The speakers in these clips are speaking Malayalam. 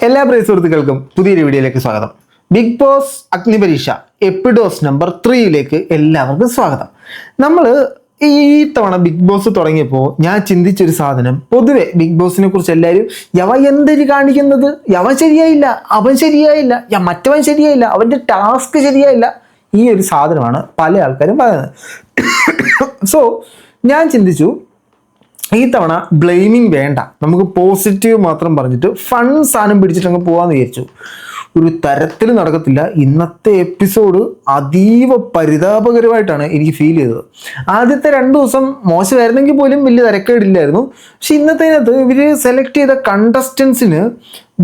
എല്ലാ പ്രിയ സുഹൃത്തുക്കൾക്കും പുതിയൊരു വീഡിയോയിലേക്ക് സ്വാഗതം. ബിഗ് ബോസ് അഗ്നിപരീക്ഷ എപ്പിഡോസ് നമ്പർ 3 എല്ലാവർക്കും സ്വാഗതം. നമ്മൾ ഈ തവണ ബിഗ് ബോസ് തുടങ്ങിയപ്പോൾ ഞാൻ ചിന്തിച്ചൊരു സാധനം, പൊതുവെ ബിഗ് ബോസിനെ കുറിച്ച് എല്ലാവരും എന്തൊരു കാണിക്കുന്നത്, ശരിയായില്ല, അവൻ ശരിയായില്ല, മറ്റവൻ ശരിയായില്ല, അവൻ്റെ ടാസ്ക് ശരിയായില്ല, ഈ ഒരു സാധനമാണ് പല ആൾക്കാരും പറയുന്നത്. സോ ഞാൻ ചിന്തിച്ചു, ഈ തവണ ബ്ലെയിമിങ് വേണ്ട, നമുക്ക് പോസിറ്റീവ് മാത്രം പറഞ്ഞിട്ട് ഫൺ സാധനം പിടിച്ചിട്ട് അങ്ങ് പോകാമെന്ന് വിചാരിച്ചു. ഒരു തരത്തിൽ നടക്കത്തില്ല. ഇന്നത്തെ എപ്പിസോഡ് അതീവ പരിതാപകരമായിട്ടാണ് എനിക്ക് ഫീൽ ചെയ്തത്. ആദ്യത്തെ 2 ദിവസം മോശമായിരുന്നെങ്കിൽ പോലും വലിയ തിരക്കേടില്ലായിരുന്നു. പക്ഷെ ഇന്നത്തേനകത്ത് ഇവർ സെലക്ട് ചെയ്ത കണ്ടസ്റ്റൻസിന്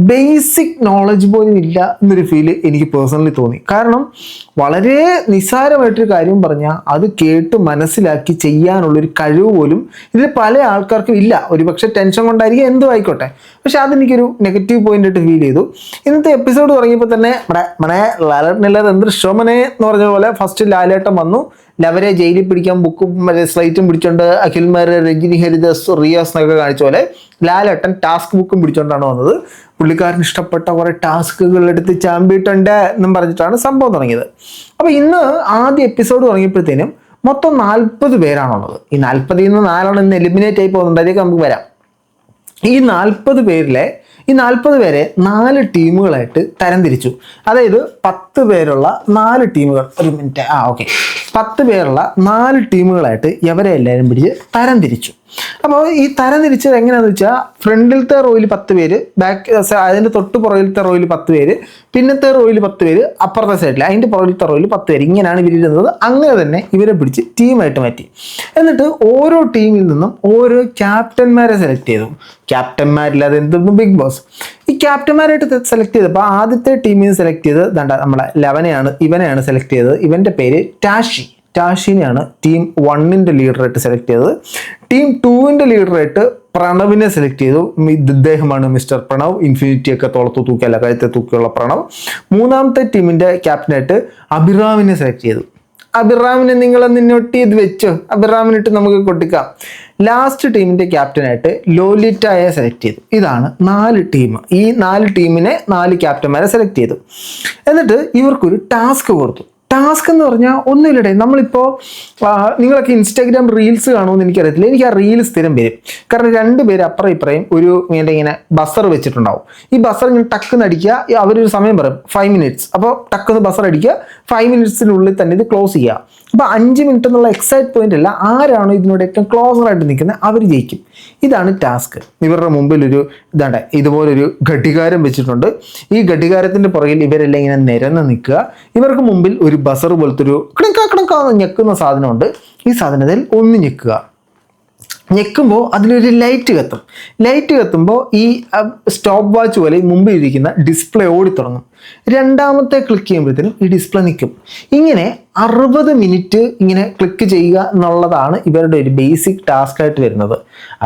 ബേസിക് നോളജ് പോലും ഇല്ല എന്നൊരു ഫീല് എനിക്ക് പേഴ്സണലി തോന്നി. കാരണം വളരെ നിസ്സാരമായിട്ടൊരു കാര്യം പറഞ്ഞാൽ അത് കേട്ട് മനസ്സിലാക്കി ചെയ്യാനുള്ളൊരു കഴിവ് പോലും ഇതിൽ പല ആൾക്കാർക്കും ഇല്ല. ഒരുപക്ഷെ ടെൻഷൻ കൊണ്ടായിരിക്കും, എന്തോ ആയിക്കോട്ടെ. പക്ഷെ അതെനിക്കൊരു നെഗറ്റീവ് പോയിന്റ് ആയിട്ട് ഫീൽ ചെയ്തു. ഇന്നത്തെ എപ്പിസോഡ് തുടങ്ങിയപ്പോൾ തന്നെ ലാലേട്ടനില്ലാതെ എന്തൊരു ഷോമനെ എന്ന് പറഞ്ഞ പോലെ ഫസ്റ്റ് ലാലേട്ടൻ വന്നു. ലവരെ ജയിലിൽ പിടിക്കാൻ ബുക്കും സ്ലൈറ്റും പിടിച്ചോണ്ട് അഖിൽമാർ, രജനി, ഹരിദാസ്, റിയാസ് എന്നൊക്കെ കാണിച്ച പോലെ ലാലേട്ടൻ ടാസ്ക് ബുക്കും പിടിച്ചോണ്ടാണ് വന്നത്. പുള്ളിക്കാരന് ഇഷ്ടപ്പെട്ട കുറെ ടാസ്കുകൾ എടുത്ത് ചാമ്പിയിട്ടുണ്ട് എന്നും പറഞ്ഞിട്ടാണ് സംഭവം തുടങ്ങിയത്. അപ്പോൾ ഇന്ന് ആദ്യ എപ്പിസോഡ് തുടങ്ങിയപ്പോഴത്തേനും മൊത്തം 40 പേരാണുള്ളത്. ഈ 40 നിന്ന് 4 ഇന്ന് എലിമിനേറ്റ് ആയി പോകുന്നുണ്ട്. അതിലേക്ക് നമുക്ക് വരാം. ഈ 40 പേരെ 4 ടീമുകളായിട്ട് തരംതിരിച്ചു. അതായത് 10 പേരുള്ള 4 ടീമുകൾ. 10 പേരുള്ള 4 ടീമുകളായിട്ട് ഇവരെ എല്ലാവരും പിടിച്ച് തരംതിരിച്ചു. അപ്പോൾ ഈ തരംതിരിച്ചത് എങ്ങനെയാണെന്ന് വെച്ചാൽ, ഫ്രണ്ടിലത്തെ റോയിൽ 10 പേര്, അതിൻ്റെ തൊട്ട് പുറകിലത്തെ റോയിൽ 10 പേര്, പിന്നത്തെ റോയിൽ 10 പേര്, അപ്പുറത്തെ സൈഡിൽ അതിൻ്റെ പുറകിലത്തെ റോയിൽ 10 പേര്, ഇങ്ങനെയാണ് ഇവരിരുന്നത്. അങ്ങനെ തന്നെ ഇവരെ പിടിച്ച് ടീമായിട്ട് മാറ്റി. എന്നിട്ട് ഓരോ ടീമിൽ നിന്നും ഓരോ ക്യാപ്റ്റന്മാരെ സെലക്ട് ചെയ്തു. ക്യാപ്റ്റന്മാരില്ലാതെ എന്തൊന്നും ബിഗ് ബോസ്. ഈ ക്യാപ്റ്റന്മാരായിട്ട് സെലക്ട് ചെയ്തപ്പോൾ ആദ്യത്തെ ടീമിൽ സെലക്ട് ചെയ്തത് നമ്മളെ ഇവനെയാണ് സെലക്ട് ചെയ്തത്. ഇവൻ്റെ പേര് ടാഷിനെയാണ് ടീം 1ൻ്റെ ലീഡറായിട്ട് സെലക്ട് ചെയ്തത്. ടീം 2ൻ്റെ ലീഡറായിട്ട് പ്രണവിനെ സെലക്ട് ചെയ്തു. ഇദ്ദേഹമാണ് മിസ്റ്റർ പ്രണവ്. ഇൻഫിനിറ്റി ഒക്കെ തോളത്ത് തൂക്കിയല്ല, കഴുത്തെ തൂക്കിയുള്ള പ്രണവ്. 3ാമത്തെ ടീമിൻ്റെ ക്യാപ്റ്റനായിട്ട് അഭിറാമിനെ സെലക്ട് ചെയ്തു. അഭിറാമിനെ നിങ്ങളൊന്ന് നോട്ട് ചെയ്ത് വെച്ചോ, അഭിറാമിനിട്ട് നമുക്ക് കൊട്ടിക്കാം. ലാസ്റ്റ് ടീമിൻ്റെ ക്യാപ്റ്റനായിട്ട് ലോലിറ്റയെ സെലക്ട് ചെയ്തു. ഇതാണ് 4 ടീം. ഈ 4 ടീമിനെ 4 ക്യാപ്റ്റന്മാരെ സെലക്ട് ചെയ്തു. എന്നിട്ട് ഇവർക്കൊരു ടാസ്ക് കൊടുത്തു. ടാസ്ക് എന്ന് പറഞ്ഞാൽ ഒന്നുമില്ലടേ, നമ്മളിപ്പോൾ നിങ്ങളൊക്കെ ഇൻസ്റ്റാഗ്രാം റീൽസ് കാണുമെന്ന് എനിക്കറിയത്തില്ല. എനിക്ക് ആ റീൽ സ്ഥിരം വരും. കാരണം 2 പേര് അപ്പുറം ഇപ്പുറയും ഇങ്ങനെ ബസർ വെച്ചിട്ടുണ്ടാവും. ഈ ബസർ ഇങ്ങനെ ടക്കെന്ന് അടിക്കുക, അവരൊരു സമയം പറയും 5 മിനിറ്റ്സ്. അപ്പോൾ ടക്കെന്ന് ബസർ അടിക്കുക, 5 മിനിറ്റ്സിനുള്ളിൽ തന്നെ ഇത് ക്ലോസ് ചെയ്യുക. അപ്പോൾ 5 മിനിറ്റ് എന്നുള്ള എക്സാക്ട് പോയിന്റ് അല്ല, ആരാണോ ഇതിനോട് ഏറ്റവും ക്ലോസറായിട്ട് നിൽക്കുന്നത് അവർ ജയിക്കും. ഇതാണ് ടാസ്ക്. ഇവരുടെ മുമ്പിൽ ഇതുപോലൊരു ഘടികാരം വെച്ചിട്ടുണ്ട്. ഈ ഘടികാരത്തിൻ്റെ പുറകിൽ ഇവരെല്ലാം ഇങ്ങനെ നിരന്ന് നിൽക്കുക. ഇവർക്ക് മുമ്പിൽ ഒരു ബസർ പോലത്തെ ഒരു കിടക്കാന്ന് ഞെക്കുന്ന സാധനമുണ്ട്. ഈ സാധനത്തിൽ ഒന്ന് ഞെക്കുമ്പോൾ അതിലൊരു ലൈറ്റ് കത്തുമ്പോൾ ഈ സ്റ്റോപ്പ് വാച്ച് പോലെ മുമ്പിൽ ഇരിക്കുന്ന ഡിസ്പ്ലേ ഓടിത്തുടങ്ങും. 2ാമത്തെ ക്ലിക്ക് ചെയ്യുമ്പോഴത്തേനും ഈ ഡിസ്പ്ലേ നിൽക്കും. ഇങ്ങനെ 60 മിനിറ്റ് ഇങ്ങനെ ക്ലിക്ക് ചെയ്യുക എന്നുള്ളതാണ് ഇവരുടെ ഒരു ബേസിക് ടാസ്ക് ആയിട്ട് വരുന്നത്.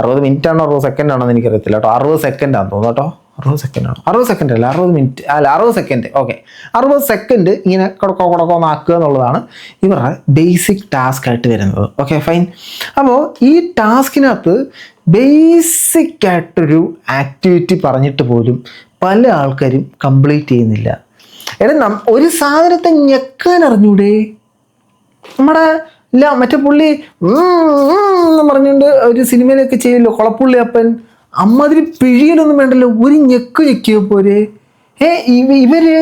60 മിനിറ്റ് ആണോ 60 സെക്കൻഡ് ആണോ എന്ന് എനിക്കറിയത്തില്ല കേട്ടോ. 60 സെക്കൻഡാണെന്ന് തോന്നുന്നു കേട്ടോ. 60 സെക്കൻഡ് ആണോ? 60 സെക്കൻഡ് അല്ല, 60 മിനിറ്റ് അല്ല, 60 സെക്കൻഡ്. ഓക്കെ, 60 സെക്കൻഡ് ഇങ്ങനെ കൊടക്കോന്നാക്കുക എന്നുള്ളതാണ് ഇവരുടെ ബേസിക് ടാസ്ക് ആയിട്ട് വരുന്നത്. Okay, fine. അപ്പോൾ ഈ ടാസ്കിനകത്ത് ബേസിക് ആയിട്ടൊരു ആക്ടിവിറ്റി പറഞ്ഞിട്ട് പോലും പല ആൾക്കാരും കംപ്ലീറ്റ് ചെയ്യുന്നില്ല. ഒരു സാധനത്തെ ഞെക്കാൻ അറിഞ്ഞൂടെ? മറ്റേ പുള്ളി എന്ന് പറഞ്ഞുകൊണ്ട് ഒരു സിനിമയിലൊക്കെ ചെയ്യല്ലോ, കൊളപ്പുള്ളി അപ്പൻ. അമ്മാതിരി പിഴിയലൊന്നും വേണ്ടല്ലോ, ഒരു ഞെക്കിയോ പോരെ. ഇവര്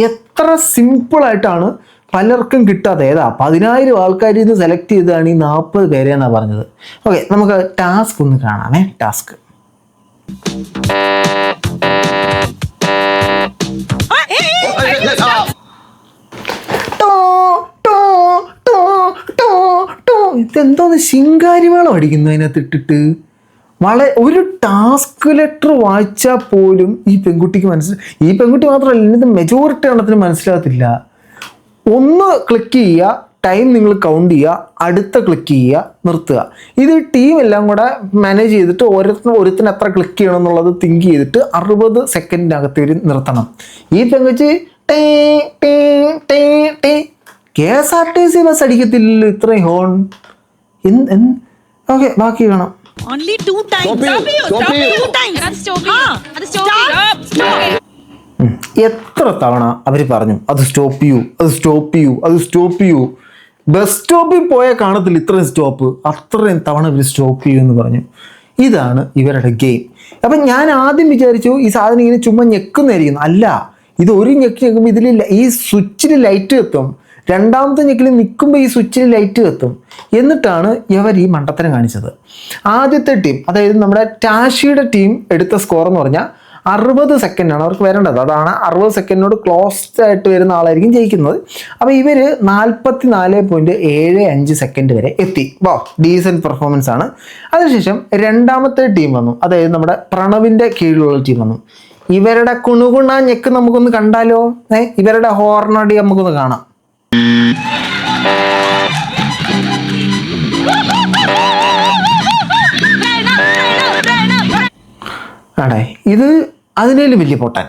എത്ര സിമ്പിളായിട്ടാണ് പലർക്കും കിട്ടാതെ. 10,000 ആൾക്കാരിൽ നിന്ന് സെലക്ട് ചെയ്തതാണ് ഈ 40 പേരെ എന്നാണ് പറഞ്ഞത്. ഓക്കെ, നമുക്ക് ടാസ്ക് ഒന്ന് കാണാമേ. ടാസ്ക് ഇതെന്തോന്ന് ശിങ്കാരിമേളം അടിക്കുന്നു അതിനകത്ത് ഇട്ടിട്ട്. ഒരു ടാസ്ക് ലെറ്റർ വായിച്ചാൽ പോലും ഈ പെൺകുട്ടിക്ക് ഈ പെൺകുട്ടി മാത്രമല്ല, ഇന്നത്തെ മെജോറിറ്റി എണ്ണത്തിന് മനസ്സിലാകത്തില്ല. ഒന്ന് ക്ലിക്ക് ചെയ്യുക, ടൈം നിങ്ങൾ കൗണ്ട് ചെയ്യുക, അടുത്ത ക്ലിക്ക് ചെയ്യുക, നിർത്തുക. ഇത് ടീം എല്ലാം കൂടെ മാനേജ് ചെയ്തിട്ട് ഒരുത്തിന് എത്ര ക്ലിക്ക് ചെയ്യണം എന്നുള്ളത് തിങ്ക് ചെയ്തിട്ട് 60 സെക്കൻഡിനകത്ത് ഇവർ നിർത്തണം. ഈ പെൺകുച്ചി KSRTC ബസ് അടിക്കത്തില്ലല്ലോ ഇത്രയും ഹോൺ. ഓക്കെ, ബാക്കി കാണാം. Only 2 times. Stop you. 2 times. Stop. എത്ര തവണ അവർ പറഞ്ഞു അത് സ്റ്റോപ്പ് ചെയ്യൂ, അത് സ്റ്റോപ്പ് ചെയ്യൂ, അത് സ്റ്റോപ്പ് ചെയ്യൂ. ബസ് സ്റ്റോപ്പിൽ പോയാൽ കാണത്തില്ല ഇത്രയും സ്റ്റോപ്പ്, അത്രയും തവണ ഇവർ സ്റ്റോപ്പ് ചെയ്യൂ എന്ന് പറഞ്ഞു. ഇതാണ് ഇവരുടെ ഗെയിം. അപ്പം ഞാൻ ആദ്യം വിചാരിച്ചു ഈ സാധനം ഇങ്ങനെ ചുമ്മാ ഞെക്കുന്നതായിരിക്കും. അല്ല, ഇത് ഒരു ഞെക്ക് ഞെക്കുമ്പോൾ ഇതിൽ ഈ സ്വിച്ചിൽ ലൈറ്റ് കത്തും, രണ്ടാമത്തെ ഞെക്കിൽ നിൽക്കുമ്പോൾ ഈ സ്വിച്ചിൽ ലൈറ്റ് കത്തും. എന്നിട്ടാണ് ഇവർ ഈ മണ്ടത്തരം കാണിച്ചത്. ആദ്യത്തെ ടീം, അതായത് നമ്മുടെ ടാഷിയുടെ ടീം എടുത്ത സ്കോർ എന്ന് പറഞ്ഞാൽ 60 സെക്കൻഡാണ് അവർക്ക് വരേണ്ടത്. അതാണ് 60 സെക്കൻഡിനോട് ക്ലോസ് ആയിട്ട് വരുന്ന ആളായിരിക്കും ജയിക്കുന്നത്. അപ്പോൾ ഇവർ 44.75 സെക്കൻഡ് വരെ എത്തി. വാ, ഡീസൻറ്റ് പെർഫോമൻസ് ആണ്. അതിനുശേഷം രണ്ടാമത്തെ ടീം വന്നു, അതായത് നമ്മുടെ പ്രണവിൻ്റെ കീഴിലുള്ള ടീം വന്നു. ഇവരുടെ കുണുകുണ ഞെക്ക് നമുക്കൊന്ന് കണ്ടാലോ? ഇവരുടെ ഹോർണടി നമുക്കൊന്ന് കാണാം. ആണേ, ഇത് അതിനേലും വലിയ പൊട്ടാൻ.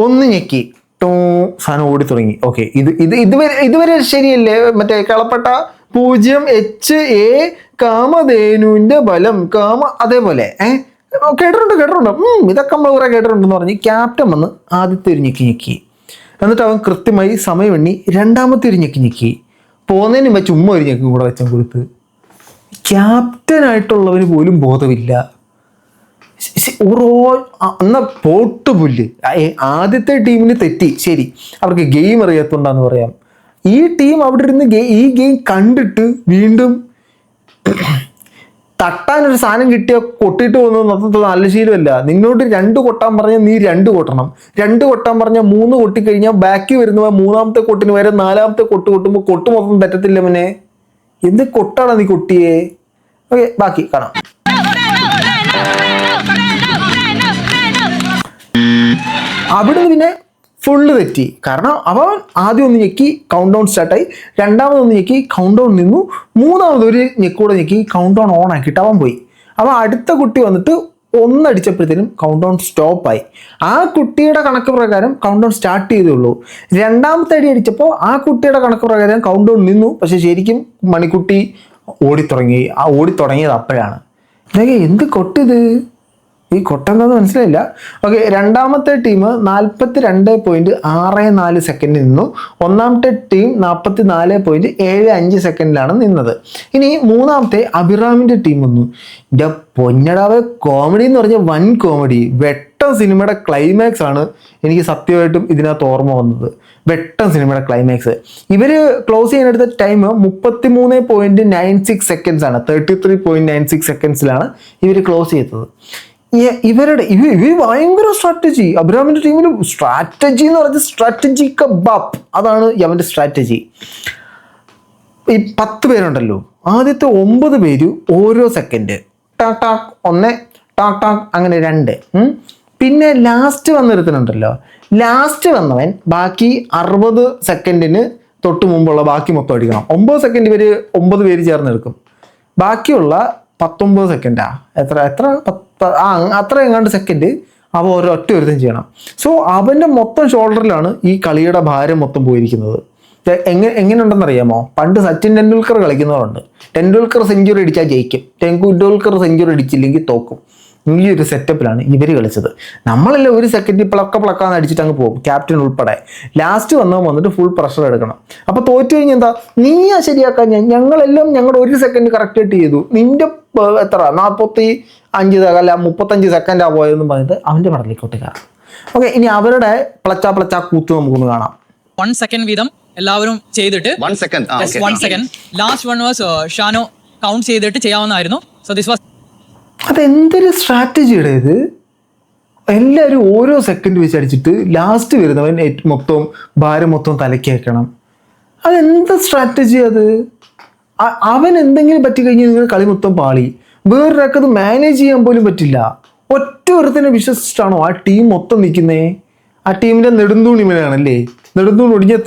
ഒന്ന് ഞെക്കി ടോ സാധനം ഓടി തുടങ്ങി. ഓക്കെ, ഇതുവരെ ശരിയല്ലേ? മറ്റേ കളപ്പെട്ട 0HA കാമധേനുവിന്റെ ബലം അതേപോലെ കേട്ടിട്ടുണ്ട്. ഇതൊക്കെ നമ്മൾ കുറെ കേട്ടിട്ടുണ്ടെന്ന് പറഞ്ഞ് ക്യാപ്റ്റൻ വന്ന് ആദ്യത്തെ ഒരു ഞെക്കി. എന്നിട്ട് അവൻ കൃത്യമായി സമയം എണ്ണി രണ്ടാമത്തെ ഒരു ഞെക്കി. പോകുന്നതിന് മുമ്പ് ചുമ്മാ ഒരു ഞെക്കും കൂടെ വെച്ചാൽ കൊടുത്ത്. ക്യാപ്റ്റനായിട്ടുള്ളവന് പോലും ബോധമില്ല. എന്നാ പോട്ടുപുല്ല്. ആദ്യത്തെ ടീമിന് തെറ്റി, ശരി, അവർക്ക് ഗെയിം അറിയാത്തോണ്ടാന്ന് പറയാം. ഈ ടീം അവിടെ ഇരുന്ന് ഈ ഗെയിം കണ്ടിട്ട് വീണ്ടും തട്ടാനൊരു സാധനം കിട്ടിയാൽ കൊട്ടിട്ട് പോകുന്നത് നല്ല ശീലമല്ല. നിന്നോട് 2 കൊട്ടാൻ പറഞ്ഞാൽ നീ 2 കൊട്ടണം. 2 കൊട്ടാൻ പറഞ്ഞാൽ 3 കൊട്ടിക്കഴിഞ്ഞാൽ ബാക്കി വരുന്നവ 3ാമത്തെ കൊട്ടിന് വരെ 4ാമത്തെ കൊട്ട് കൊട്ടുമ്പോൾ കൊട്ട് മൊത്തം തെറ്റത്തില്ല. മോനെ, എന്ത് കൊട്ടാണ് നീ കൊട്ടിയേ? ഓക്കെ, ബാക്കി കാണാം. അവിടുന്ന് പിന്നെ ഫുള്ള് തെറ്റി. കാരണം അവൻ ആദ്യം ഒന്ന് ഞെക്കി കൗണ്ട് ഡൗൺ സ്റ്റാർട്ടായി, രണ്ടാമതൊന്ന് ഞെക്കി കൗണ്ട് ഡൗൺ നിന്നു, മൂന്നാമതൊരു ഞെക്കൂടെ ഞെക്കി കൗണ്ട് ഡൗൺ ഓൺ ആക്കിയിട്ട് അവൻ പോയി. അവൻ അടുത്ത കുട്ടി വന്നിട്ട് ഒന്നടിച്ചപ്പോഴത്തേനും കൗണ്ട് ഡൗൺ സ്റ്റോപ്പായി. ആ കുട്ടിയുടെ കണക്ക് പ്രകാരം കൗണ്ട് ഡൗൺ സ്റ്റാർട്ട് ചെയ്തേ. രണ്ടാമത്തെ അടി അടിച്ചപ്പോൾ ആ കുട്ടിയുടെ കണക്ക് പ്രകാരം കൗണ്ട് ഡൗൺ നിന്നു. പക്ഷെ ശരിക്കും മണിക്കുട്ടി ഓടിത്തുടങ്ങിയത് അപ്പോഴാണ്. എന്ത് കൊട്ടിത്? ഈ കൊട്ടെന്താന്ന് മനസ്സിലായില്ല. ഓക്കെ, രണ്ടാമത്തെ ടീം 42.64 സെക്കൻഡിൽ നിന്നു. ഒന്നാമത്തെ ടീം 44.75 സെക്കൻഡിലാണ് നിന്നത്. ഇനി മൂന്നാമത്തെ അഭിറാമിൻ്റെ ടീം വന്നു. എൻ്റെ പൊന്നടാവ്, കോമഡി എന്ന് പറഞ്ഞാൽ വൻ കോമഡി. വെട്ടം സിനിമയുടെ ക്ലൈമാക്സ് ആണ് എനിക്ക് സത്യമായിട്ടും ഇതിനകത്ത് ഓർമ്മ വന്നത്. വെട്ടം സിനിമയുടെ ക്ലൈമാക്സ്. ഇവർ ക്ലോസ് ചെയ്യാനെടുത്ത ടൈം 33.96 സെക്കൻഡ്സ് ആണ്. 33.96 സെക്കൻഡ്സിലാണ് ഇവർ ക്ലോസ് ചെയ്തത്. ഇവർ ഭയങ്കര സ്ട്രാറ്റജി. അബ്രാമിന്റെ ടീമിൽ സ്ട്രാറ്റജി എന്ന് പറഞ്ഞാൽ സ്ട്രാറ്റജി കബാബ്, അതാണ് അവന്റെ സ്ട്രാറ്റജി. ഈ 10 പേരുണ്ടല്ലോ, ആദ്യത്തെ 9 പേര് ഓരോ സെക്കൻഡ് ടാക് ടാക് 1 ടാക് ടാക് അങ്ങനെ 2. പിന്നെ ലാസ്റ്റ് വന്നിരുത്തുന്നുണ്ടല്ലോ, ലാസ്റ്റ് വന്നവൻ ബാക്കി 60 സെക്കൻഡിന് തൊട്ട് മുമ്പുള്ള ബാക്കി മൊത്തം അടിക്കണം. 9 സെക്കൻഡ് ഇവർ 9 പേര് ചേർന്നെടുക്കും. ബാക്കിയുള്ള 19 സെക്കൻഡാ എത്ര അത്ര എങ്ങാണ്ട് സെക്കൻഡ് അവ ഒരൊറ്റ ഒരുത്തം ചെയ്യണം. സോ അവൻ്റെ മൊത്തം ഷോൾഡറിലാണ് ഈ കളിയുടെ ഭാരം മൊത്തം പോയിരിക്കുന്നത്. എങ്ങനെയുണ്ടെന്നറിയാമോ? പണ്ട് സച്ചിൻ ടെണ്ടുൽക്കർ കളിക്കുന്നവരുണ്ട്. ടെണ്ടുൽക്കർ സെഞ്ചുറി അടിച്ചാൽ ജയിക്കും, ടെണ്ടുൽക്കർ സെഞ്ചുറി അടിച്ചില്ലെങ്കിൽ തോക്കും. ഈ ഒരു സെറ്റപ്പിലാണ് ഇവർ കളിച്ചത്. നമ്മളെല്ലാം ഒരു സെക്കൻഡിൽ പ്ലക്കാന്ന് അടിച്ചിട്ട് അങ്ങ് പോകും, ക്യാപ്റ്റൻ ഉൾപ്പെടെ. ലാസ്റ്റ് വന്നിട്ട് ഫുൾ പ്രഷർ എടുക്കണം. അപ്പോൾ തോറ്റു കഴിഞ്ഞാൽ എന്താ, നീയാ ശരിയാക്കാൻ ഞങ്ങളെല്ലാം ഞങ്ങളുടെ 1 സെക്കൻഡ് കറക്റ്റായിട്ട് ചെയ്തു, നിന്റെ എത്ര 45 അല്ല 35 സെക്കൻഡാ പോയതെന്ന് പറഞ്ഞിട്ട് അവൻ്റെ പടലിക്കോട്ട് കയറാം. ഓക്കെ, ഇനി അവരുടെ പ്ലച്ചാ കൂത്ത് നമുക്കൊന്ന് കാണാം. 1 സെക്കൻഡ് വീതം എല്ലാവരും ചെയ്തിട്ട് 1 second last one was ഷാനോ count ചെയ്തിട്ട് ചെയ്യാവുന്നതായിരുന്നു. സോ ദിസ് വാസ് അതെന്തൊരു സ്ട്രാറ്റജിയുടെ ഇത്. എല്ലാവരും ഓരോ സെക്കൻഡ് വെച്ച് അടിച്ചിട്ട് ലാസ്റ്റ് വരുന്നവൻ മൊത്തം ഭാരം മൊത്തം തലയ്ക്ക് വെക്കണം. അതെന്താ സ്ട്രാറ്റജി അത്? അവൻ എന്തെങ്കിലും പറ്റിക്കഴിഞ്ഞാൽ നിങ്ങൾ കളി മൊത്തം പാളി. വേറൊരാൾക്ക് അത് മാനേജ് ചെയ്യാൻ പോലും പറ്റില്ല. ഒറ്റ ഒരുത്തിനെ വിശ്വസിച്ചിട്ടാണോ ആ ടീം മൊത്തം നിൽക്കുന്നേ? ആ ടീമിൻ്റെ നെടുന്തൂൺ ഇവനാണല്ലേ. നെടുന്തൂൺ ഒടിഞ്ഞാൽ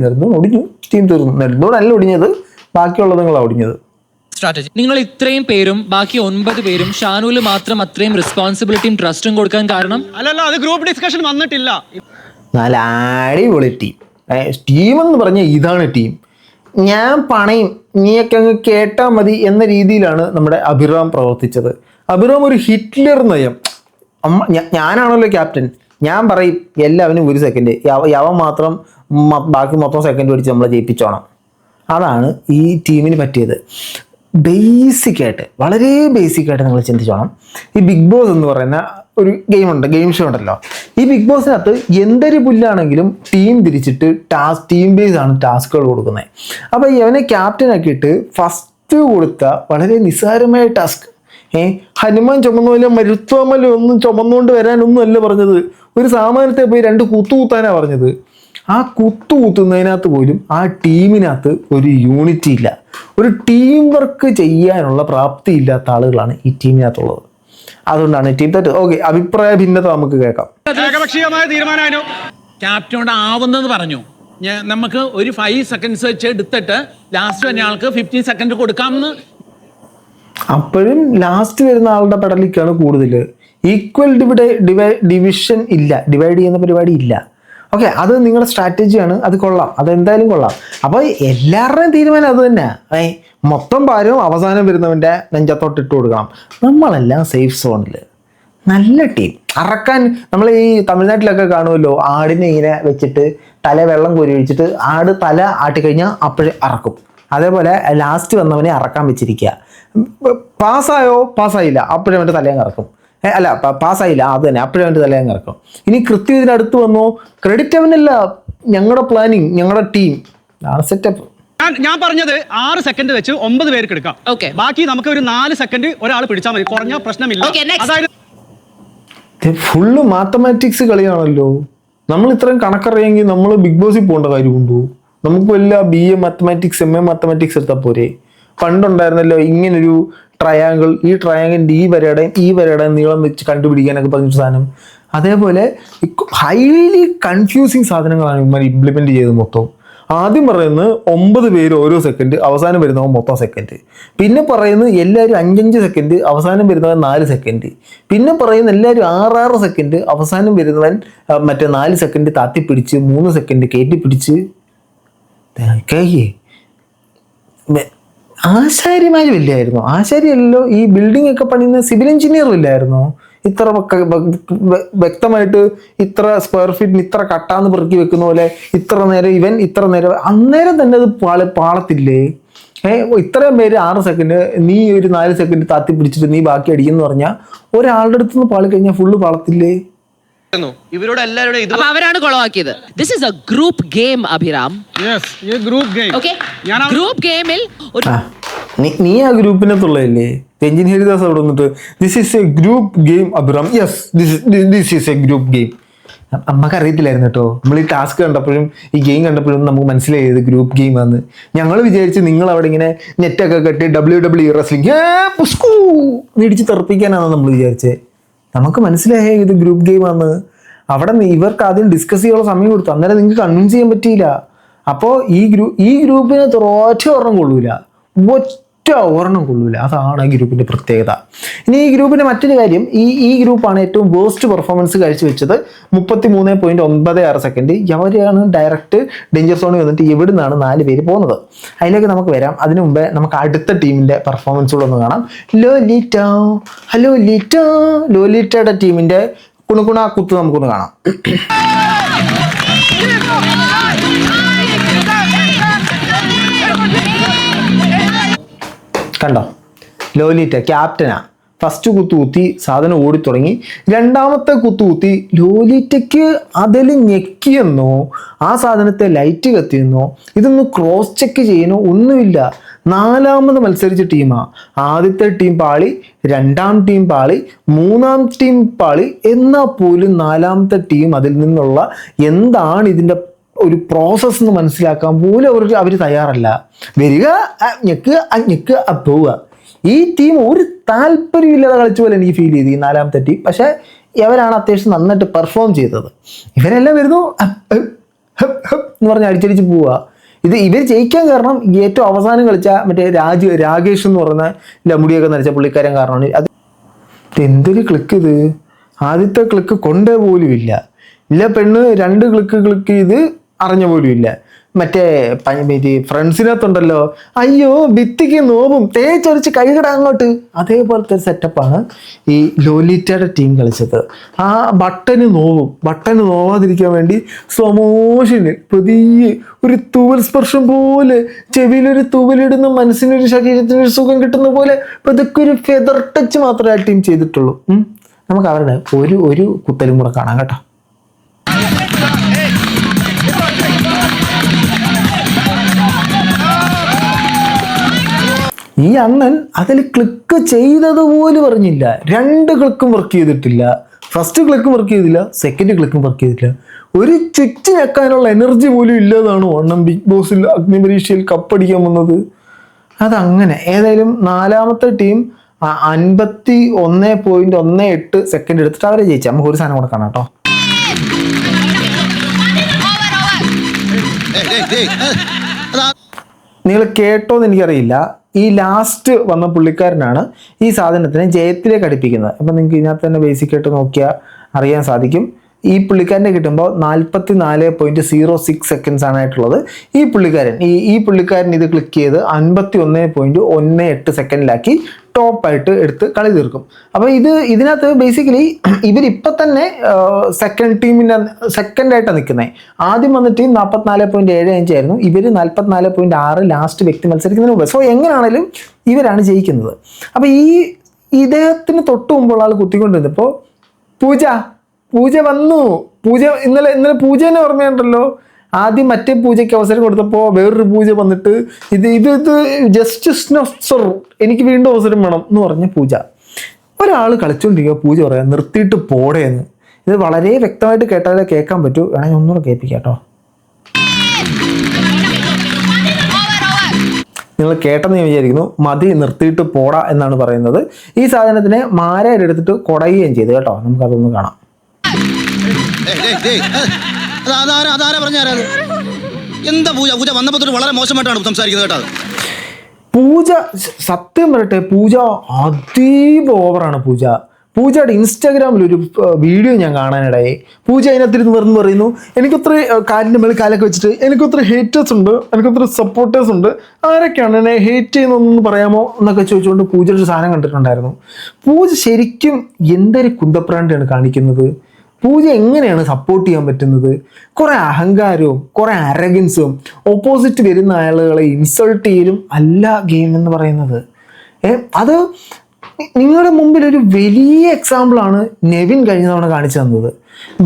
നെടുന്തൂൺ ഒടിഞ്ഞു, ടീം തീർന്നു. നെടുന്തൂൺ അല്ല ഒടിഞ്ഞത്, ബാക്കിയുള്ളത് നിങ്ങളാണ് ഒടിഞ്ഞത്. സ്ട്രാറ്റജി. നിങ്ങൾ ഇത്രയും പേരും ബാക്കി 9 പേരും ഷാനുവിൽ മാത്രം അത്രയും റെസ്പോൺസിബിലിറ്റിയും ട്രസ്റ്റും കൊടുക്കാൻ കാരണം? അല്ലല്ല, അത് ഗ്രൂപ്പ് ഡിസ്കഷൻ വന്നിട്ടില്ല. നല്ല അടിപൊളി ടീം എന്ന് പറഞ്ഞാൽ ഇതാണ് ടീം. ഞാൻ പണയും, നീയൊക്കെ അങ്ങ് കേട്ടാൽ മതി എന്ന രീതിയിലാണ് നമ്മുടെ അഭിറാം പ്രവർത്തിച്ചത്. അഭിറാം ഒരു ഹിറ്റ്ലർ നയം. ഞാനാണല്ലോ ക്യാപ്റ്റൻ, ഞാൻ പറയും എല്ലാവരും 1 സെക്കൻഡ്, യവൻ മാത്രം ബാക്കി മൊത്തം സെക്കൻഡ് പിടിച്ച് നമ്മളെ ജയിപ്പിച്ചോണം. അതാണ് ഈ ടീമിന് പറ്റിയത്. ബേസിക്കായിട്ട്, വളരെ ബേസിക്കായിട്ട് നിങ്ങൾ ചിന്തിച്ചോണം. ഈ ബിഗ് ബോസ് എന്ന് പറയുന്ന ഒരു ഗെയിം ഷോ ഉണ്ടല്ലോ. ഈ ബിഗ് ബോസിനകത്ത് എന്തൊരു പുല്ലാണെങ്കിലും ടീം തിരിച്ചിട്ട് ടീം ബേസ് ആണ് ടാസ്കുകൾ കൊടുക്കുന്നത്. അപ്പോൾ ഇവനെ ക്യാപ്റ്റൻ ആക്കിയിട്ട് ഫസ്റ്റ് കൊടുത്ത വളരെ നിസ്സാരമായ ടാസ്ക്, ഹനുമാൻ ചുമന്ന പോലെ മരുത്വമല്ല ഒന്നും ചുമന്നുകൊണ്ട് വരാനൊന്നും അല്ല പറഞ്ഞത്. ഒരു സാമാന്യത്തെ പോയി 2 കുത്താനാണ് പറഞ്ഞത്. ആ കുത്തുന്നതിനകത്ത് പോലും ആ ടീമിനകത്ത് ഒരു യൂണിറ്റി ഇല്ല, ഒരു ടീം വർക്ക് ചെയ്യാനുള്ള പ്രാപ്തി ഇല്ലാത്ത ആളുകളാണ് ഈ ടീമിനകത്തുള്ളത്. അതുകൊണ്ടാണ് ടീം തെറ്റ്. ഓക്കെ, അഭിപ്രായ ഭിന്നത നമുക്ക് കേൾക്കാം. ഏകപക്ഷീയമായ തീരുമാനമായിരുന്നു. ക്യാപ്റ്റനോട് ആവുന്നെന്ന് പറഞ്ഞു. നമുക്ക് ഒരു 5 സെക്കൻഡ്സ് വെച്ച് എടുത്തിട്ട് ലാസ്റ്റ് വരുന്ന ആൾക്ക് 15 സെക്കൻഡ് കൊടുക്കാമെന്ന്. അപ്പോഴും ലാസ്റ്റ് വരുന്ന ആളുടെ പെടലിക്കാണ് കൂടുതൽ. ഈക്വൽ ഡിവിഷൻ ഇല്ല, ഡിവൈഡ് ചെയ്യുന്ന പരിപാടി ഇല്ല. ഓക്കെ, അത് നിങ്ങളുടെ സ്ട്രാറ്റജിയാണ്, അത് കൊള്ളാം, അതെന്തായാലും കൊള്ളാം. അപ്പോൾ എല്ലാവരുടെയും തീരുമാനം അത് തന്നെ. മൊത്തം ഭാരവും അവസാനം വരുന്നവൻ്റെ നെഞ്ചത്തോട്ട് ഇട്ട് കൊടുക്കണം. നമ്മളെല്ലാം സേഫ് സോണിൽ. നല്ല ടീം അറക്കാൻ. നമ്മൾ ഈ തമിഴ്നാട്ടിലൊക്കെ കാണുമല്ലോ, ആടിനെ ഇങ്ങനെ വെച്ചിട്ട് തല വെള്ളം കോരി ഒഴിച്ചിട്ട് ആട് തല ആട്ടിക്കഴിഞ്ഞാൽ അപ്പോഴേ അറക്കും. അതേപോലെ ലാസ്റ്റ് വന്നവനെ അറക്കാൻ വെച്ചിരിക്കുക. പാസ്സായില്ല, അപ്പോഴും അവൻ്റെ തലയും കറക്കും. അല്ല, പാസ്സായില്ല, അത് തന്നെ, അപ്പോഴും അവൻ്റെ തലയും കറക്കും. ഇനി കൃത്യം ഇതിനടുത്ത് വന്നോ, ക്രെഡിറ്റ് അവനല്ല, ഞങ്ങളുടെ പ്ലാനിങ്, ഞങ്ങളുടെ ടീം, സെറ്റപ്പ്. ഞാൻ പറഞ്ഞത് 6 സെക്കൻഡ് വെച്ച് 9 പേർക്ക് എടുക്കാം. ബാക്കി നമുക്ക് ഒരു 4 സെക്കൻഡ് ഒരാൾ പിടിച്ചാൽ മതി, കുറഞ്ഞ പ്രശ്നമില്ല. അതായത് ഫുള്ള് മാത്തമാറ്റിക്സ് കളിയാണല്ലോ. നമ്മൾ ഇത്രയും കണക്കറിയെങ്കിൽ നമ്മൾ ബിഗ് ബോസിൽ പോകേണ്ട കാര്യമുണ്ടോ? നമുക്ക് വല്ല BA മാത്തമാറ്റിക്സ് MA മാത്തമാറ്റിക്സ് എടുത്താൽ പോരെ? പണ്ടുണ്ടായിരുന്നല്ലോ ഇങ്ങനൊരു ട്രയാങ്കിൾ, ഈ ട്രയാങ്കിളിൻ്റെ ഈ വരയുടെയും നീളം വെച്ച് കണ്ടുപിടിക്കാനൊക്കെ പറഞ്ഞൊരു സാധനം. അതേപോലെ ഹൈലി കൺഫ്യൂസിങ് സാധനങ്ങളാണ് ഇവന്മാർ ഇംപ്ലിമെൻറ്റ് ചെയ്തത് മൊത്തം. ആദ്യം പറയുന്നത് 9 പേര് ഓരോ സെക്കൻഡ്, അവസാനം വരുന്നവൻ മൊത്തം സെക്കൻഡ്. പിന്നെ പറയുന്നത് എല്ലാവരും 5 സെക്കൻഡ്, അവസാനം വരുന്നവൻ 4 സെക്കൻഡ്. പിന്നെ പറയുന്ന എല്ലാവരും 6 സെക്കൻഡ്, അവസാനം വരുന്നവൻ മറ്റേ 4 സെക്കൻഡ് താത്തിപ്പിടിച്ച് 3 സെക്കൻഡ് കയറ്റിപ്പിടിച്ച്. ആശാരിമാരും ഇല്ലായിരുന്നോ? ആശാരിയല്ലോ, ഈ ബിൽഡിംഗ് ഒക്കെ പണിയുന്ന സിവിൽ എഞ്ചിനീയറും ഇല്ലായിരുന്നോ? ഇത്ര വ്യക്തമായിട്ട് ഇത്ര സ്ക്വയർ ഫീറ്റിന് ഇത്ര കട്ടാന്ന് പെറുക്കി വെക്കുന്ന പോലെ ഇത്ര നേരം അന്നേരം തന്നെ അത് പാളത്തില്ലേ? ഇത്രയും പേര് 6 സെക്കൻഡ്, നീ ഒരു 4 സെക്കൻഡ് താത്തി പിടിച്ചിട്ട് നീ ബാക്കി അടിക്കുന്നു പറഞ്ഞാൽ ഒരാളുടെ അടുത്ത് നിന്ന് പാളി കഴിഞ്ഞാൽ ഫുള്ള് പാളത്തില്ലേ? ഇവരോട് എല്ലാവരോടും അവരാണ് കൊളവാക്കിയത്. This is a group game Abhiram. Group game. Okay, group ഗെയിമിൽ നീ ആ ഗ്രൂപ്പിനകത്തുള്ളതല്ലേ? രഞ്ജിൻ ഹരിദാസ് അവിടെ വന്നിട്ട് this is a group game Abhiram. Yes, this is a group game. നമുക്ക് അറിയത്തില്ലായിരുന്നു കേട്ടോ. നമ്മൾ ഈ ടാസ്ക് കണ്ടപ്പോഴും ഈ ഗെയിം കണ്ടപ്പോഴും നമുക്ക് മനസ്സിലായത് ഗ്രൂപ്പ് ഗെയിം ആണ്. ഞങ്ങൾ വിചാരിച്ച് നിങ്ങൾ അവിടെ ഇങ്ങനെ നെറ്റൊക്കെ കെട്ടി WWE റെസ്ലിംഗ് ഇടിച്ച് തെറപ്പിക്കാനാണ് നമ്മൾ വിചാരിച്ചത്. നമുക്ക് മനസ്സിലായ ഇത് ഗ്രൂപ്പ് ഗെയിം ആണ്. അവിടെ ഇവർക്ക് ആദ്യം ഡിസ്കസ് ചെയ്യാനുള്ള സമയം കൊടുത്തു, അന്നേരം നിങ്ങൾക്ക് കൺവിൻസ് ചെയ്യാൻ പറ്റിയില്ല. അപ്പോൾ ഈ ഗ്രൂപ്പിന് ഒറ്റ ഒരെണ്ണം കൊള്ളൂല, ഒരെണ്ണം കൊള്ളൂല. അതാണ് ഈ ഗ്രൂപ്പിന്റെ പ്രത്യേകത. ഇനി ഈ ഗ്രൂപ്പിന്റെ മറ്റൊരു കാര്യം, ഈ ഗ്രൂപ്പാണ് ഏറ്റവും വേസ്റ്റ് പെർഫോമൻസ് കാഴ്ചവെച്ചത്. 33.96 സെക്കൻഡ്. അവരെയാണ് ഡയറക്റ്റ് ഡേഞ്ചർ സോണിൽ വന്നിട്ട് ഇവിടെ നിന്നാണ് 4 പേര് പോകുന്നത്. അതിലേക്ക് നമുക്ക് വരാം. അതിനു മുമ്പേ നമുക്ക് അടുത്ത ടീമിന്റെ പെർഫോമൻസ് കൂടെ ഒന്ന് കാണാം. ലോലിറ്റയുടെ ടീമിന്റെ കുണുകുണ കുത്ത് നമുക്കൊന്ന് കാണാം. കണ്ടോ, ലോലിറ്റ ക്യാപ്റ്റനാ. ഫസ്റ്റ് കുത്തി സാധനം ഓടിത്തുടങ്ങി. രണ്ടാമത്തെ കുത്തി ലോലിറ്റയ്ക്ക് അതിൽ ഞെക്കിയെന്നോ ആ സാധനത്തെ ലൈറ്റ് കത്തിയെന്നോ ഇതൊന്ന് ക്രോസ് ചെക്ക് ചെയ്യുന്നോ ഒന്നുമില്ല. 4ാമത് മത്സരിച്ച ടീമാണ്. ആദ്യത്തെ ടീം പാളി, 2ാം ടീം പാളി, 3ാം ടീം പാളി. എന്നാൽ പോലും 4ാമത്തെ ടീം അതിൽ നിന്നുള്ള എന്താണ് ഇതിൻ്റെ ഒരു പ്രോസസ്സ് എന്ന് മനസ്സിലാക്കാൻ പോലും അവർ തയ്യാറല്ല. വരിക, ഞെക്ക് പോവുക. ഈ ടീം ഒരു താല്പര്യമില്ലാതെ കളിച്ച പോലെ എനിക്ക് ഫീൽ ചെയ്തു ഈ 4ാമത്തെ ടീം. പക്ഷെ ഇവരാണ് അത്യാവശ്യം നന്നായിട്ട് പെർഫോം ചെയ്തത്. ഇവരെല്ലാം വരുന്നു എന്ന് പറഞ്ഞ് അടിച്ചടിച്ച് പോവുക. ഇവർ ജയിക്കാൻ കാരണം ഏറ്റവും അവസാനം കളിച്ച മറ്റേ രാകേഷ് എന്ന് പറയുന്ന മുടിയൊക്കെ നരച്ച പുള്ളിക്കാരൻ കാരണമാണ്. അത് എന്തൊരു ക്ലിക്ക് ഇത്! ആദ്യത്തെ ക്ലിക്ക് കൊണ്ടേ പോലും ഇല്ല. പെണ്ണ് 2 ക്ലിക്ക് ചെയ്ത് അറിഞ്ഞ പോലും ഇല്ല. മറ്റേ ഫ്രണ്ട്സിനകത്തുണ്ടല്ലോ, അയ്യോ ഭിത്തിക്ക് നോവും തേച്ചൊരിച്ച് കഴുകട അങ്ങോട്ട്, അതേപോലത്തെ ഒരു സെറ്റപ്പാണ് ഈ ലോലിറ്റയുടെ ടീം കളിച്ചത്. ആ ബട്ടന് നോവാതിരിക്കാൻ വേണ്ടി സ്ലോമോഷന് പതിയെ ഒരു തൂവൽ സ്പർശം പോലെ, ചെവിയിലൊരു തൂവലിടുന്ന മനസ്സിനൊരു ശരീരത്തിനൊരു സുഖം കിട്ടുന്ന പോലെ പതുക്കെ ഒരു ഫെദർ ടച്ച് മാത്രമേ ആ ടീം ചെയ്തിട്ടുള്ളൂ. നമുക്ക് അവരുടെ ഒരു കുത്തലും കൂടെ കാണാം കേട്ടോ. ഈ അണ്ണൻ അതിൽ ക്ലിക്ക് ചെയ്തത് പോലും പറഞ്ഞില്ല. 2 ക്ലിക്കും വർക്ക് ചെയ്തിട്ടില്ല. ഫസ്റ്റ് ക്ലിക്കും വർക്ക് ചെയ്തില്ല, സെക്കൻഡ് ക്ലിക്കും വർക്ക് ചെയ്തില്ല. ഒരു ചുറ്റി വെക്കാനുള്ള എനർജി പോലും ഇല്ലാതാണോ അണ്ണൻ ബിഗ് ബോസിൽ അഗ്നിപരീക്ഷയിൽ കപ്പടിക്കാൻ വന്നത്? അതങ്ങനെ. ഏതായാലും 4ാമത്തെ ടീം 51.18 സെക്കൻഡ് എടുത്തിട്ട് അവരെ ജയിച്ചു. നമുക്ക് ഒരു സാധനം കൂടെ കാണാം കേട്ടോ. നിങ്ങൾ കേട്ടോന്ന് എനിക്കറിയില്ല. ഈ ലാസ്റ്റ് വന്ന പുള്ളിക്കാരനാണ് ഈ സാധനത്തിനെ ജയത്തിലേക്ക് അടുപ്പിക്കുന്നത്. അപ്പം നിങ്ങൾക്ക് ഇതിനകത്ത് തന്നെ ബേസിക്കായിട്ട് നോക്കിയാൽ അറിയാൻ സാധിക്കും. ഈ പുള്ളിക്കാരനെ കിട്ടുമ്പോൾ 44.06 സെക്കൻഡ്സ് ആണ് ആയിട്ടുള്ളത്. ഈ പുള്ളിക്കാരൻ ഇത് ക്ലിക്ക് ചെയ്ത് 51.18 സെക്കൻഡിലാക്കി ടോപ്പായിട്ട് എടുത്ത് കളി തീർക്കും. അപ്പോൾ ഇതിനകത്ത് ബേസിക്കലി ഇവരിപ്പോൾ തന്നെ സെക്കൻഡായിട്ടാണ് നിൽക്കുന്നത്. ആദ്യം വന്ന ടീം 44.75 ആയിരുന്നു, ഇവർ 44.6 ലാസ്റ്റ് വ്യക്തി മത്സരിക്കുന്നതിന് മുമ്പ്. സോ എങ്ങനെയാണെങ്കിലും ഇവരാണ് ജയിക്കുന്നത്. അപ്പോൾ ഇദ്ദേഹത്തിന് തൊട്ട് മുമ്പുള്ള ആൾ കുത്തിക്കൊണ്ടിരുന്നപ്പോൾ പൂജ വന്നു. ഇന്നലെ പൂജ തന്നെ ഓർമ്മയുണ്ടല്ലോ. ആദ്യം മറ്റേ പൂജയ്ക്ക് അവസരം കൊടുത്തപ്പോൾ വേറൊരു പൂജ വന്നിട്ട് ഇത് ജസ്റ്റിസ് എനിക്ക് വീണ്ടും അവസരം വേണം എന്ന് പറഞ്ഞ പൂജ. ഒരാൾ കളിച്ചുകൊണ്ടിരിക്കുക, പൂജ പറയാം നിർത്തിയിട്ട് പോടേന്ന്. ഇത് വളരെ വ്യക്തമായിട്ട് കേട്ടാലേ കേൾക്കാൻ പറ്റൂ. വേണമെങ്കിൽ ഒന്നുകൂടെ കേൾപ്പിക്കാം കേട്ടോ. നിങ്ങൾ കേട്ടെന്ന് ഞാൻ വിചാരിക്കുന്നു. മതി, നിർത്തിയിട്ട് പോടാ എന്നാണ് പറയുന്നത്. ഈ സാധനത്തിനെ മാരയുടെ എടുത്തിട്ട് കൊടയുകയും ചെയ്തു കേട്ടോ. നമുക്കതൊന്ന് കാണാം. എന്താ പൂജ വന്നപ്പോ വളരെ മോശമായിട്ടാണ് സംസാരിക്കുന്നത് കേട്ടോ. പൂജ സത്യം പറയട്ടെ, പൂജ അതീവ ഓവറാണ്. പൂജയുടെ ഇൻസ്റ്റാഗ്രാമിൽ ഒരു വീഡിയോ ഞാൻ കാണാനിടയായി. പൂജ അതിനകത്തിരുന്ന് വെറുതെ പറയുന്നു, എനിക്കൊത്ര കാലിൻ്റെ മേളിൽ കാലൊക്കെ വെച്ചിട്ട് എനിക്കൊത്ര ഹേറ്റേഴ്സ് ഉണ്ട്, എനിക്കൊത്ര സപ്പോർട്ടേഴ്സ് ഉണ്ട്, ആരൊക്കെയാണ് എന്നെ ഹേറ്റ് ചെയ്യുന്നതെന്ന് പറയാമോ എന്നൊക്കെ ചോദിച്ചുകൊണ്ട് പൂജയുടെ ഒരു സാധനം കണ്ടിട്ടുണ്ടായിരുന്നു. പൂജ ശരിക്കും എന്തൊരു കുന്തപ്രാണ്ടിയാണ് കാണിക്കുന്നത്. പൂജ എങ്ങനെയാണ് സപ്പോർട്ട് ചെയ്യാൻ പറ്റുന്നത്? കുറേ അഹങ്കാരവും കുറേ അരഗൻസും ഓപ്പോസിറ്റ് വരുന്ന ആളുകളെ ഇൻസൾട്ട് ചെയ്യലും അല്ല ഗെയിം എന്ന് പറയുന്നത്. അത് നിങ്ങളുടെ മുമ്പിൽ ഒരു വലിയ എക്സാമ്പിളാണ് നെവിൻ കഴിഞ്ഞ തവണ കാണിച്ചു തന്നത്.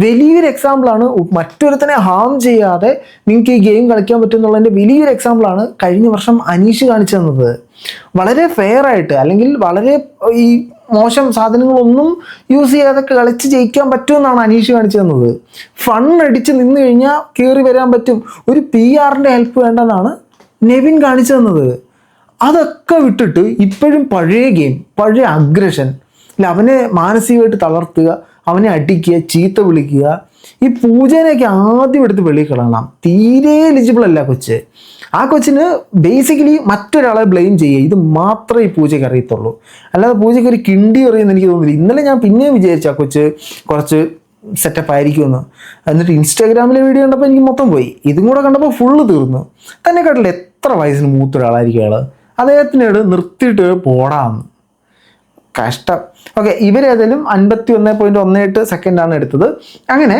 വലിയൊരു എക്സാമ്പിളാണ്. മറ്റൊരുത്തനെ ഹാം ചെയ്യാതെ നിങ്ങൾക്ക് ഈ ഗെയിം കളിക്കാൻ പറ്റുമെന്നുള്ളതിൻ്റെ വലിയൊരു എക്സാമ്പിളാണ് കഴിഞ്ഞ വർഷം അനീഷ് കാണിച്ചു തന്നത്. വളരെ ഫെയർ ആയിട്ട്, അല്ലെങ്കിൽ വളരെ ഈ മോശം സാധനങ്ങളൊന്നും യൂസ് ചെയ്യാതൊക്കെ കളിച്ച് ജയിക്കാൻ പറ്റുമെന്നാണ് അനീഷ് കാണിച്ചു തന്നത്. ഫൺ അടിച്ച് നിന്ന് കഴിഞ്ഞാൽ കയറി വരാൻ പറ്റും, ഒരു PR-ൻ്റെ ഹെൽപ്പ് വേണ്ടെന്നാണ് നെവിൻ കാണിച്ചു തന്നത്. അതൊക്കെ വിട്ടിട്ട് ഇപ്പോഴും പഴയ ഗെയിം, പഴയ അഗ്രഷൻ, അല്ല അവനെ മാനസികമായിട്ട് തളർത്തുക, അവനെ അടിക്കുക, ചീത്ത വിളിക്കുക. ഈ പൂജേനെയൊക്കെ ആദ്യം എടുത്ത് വെളിയിൽ കളയണം. തീരെ എലിജിബിൾ അല്ല കൊച്ച്. ആ കൊച്ചിന് ബേസിക്കലി മറ്റൊരാളെ ബ്ലെയിം ചെയ്യുക, ഇത് മാത്രമേ ഈ പൂജയ്ക്ക് അറിയത്തുള്ളൂ. അല്ലാതെ പൂജയ്ക്ക് ഒരു കിണ്ടി അറിയുമെന്ന് എനിക്ക് തോന്നുന്നില്ല. ഇന്നലെ ഞാൻ പിന്നെയും വിചാരിച്ചു ആ കൊച്ച് കുറച്ച് സെറ്റപ്പ് ആയിരിക്കുമെന്ന്. എന്നിട്ട് ഇൻസ്റ്റാഗ്രാമിലെ വീഡിയോ കണ്ടപ്പോൾ എനിക്ക് മൊത്തം പോയി. ഇതും കൂടെ കണ്ടപ്പോൾ ഫുള്ള് തീർന്നു. തന്നെ കേട്ടില്ല എത്ര വയസ്സിന് മൂത്തൊരാളായിരിക്കും അയാൾ. അദ്ദേഹത്തിനോട് നിർത്തിയിട്ട് പോടാന്ന്. കഷ്ടം. ഓക്കെ, ഇവരേതായാലും 51.18 സെക്കൻഡാണ് എടുത്തത്. അങ്ങനെ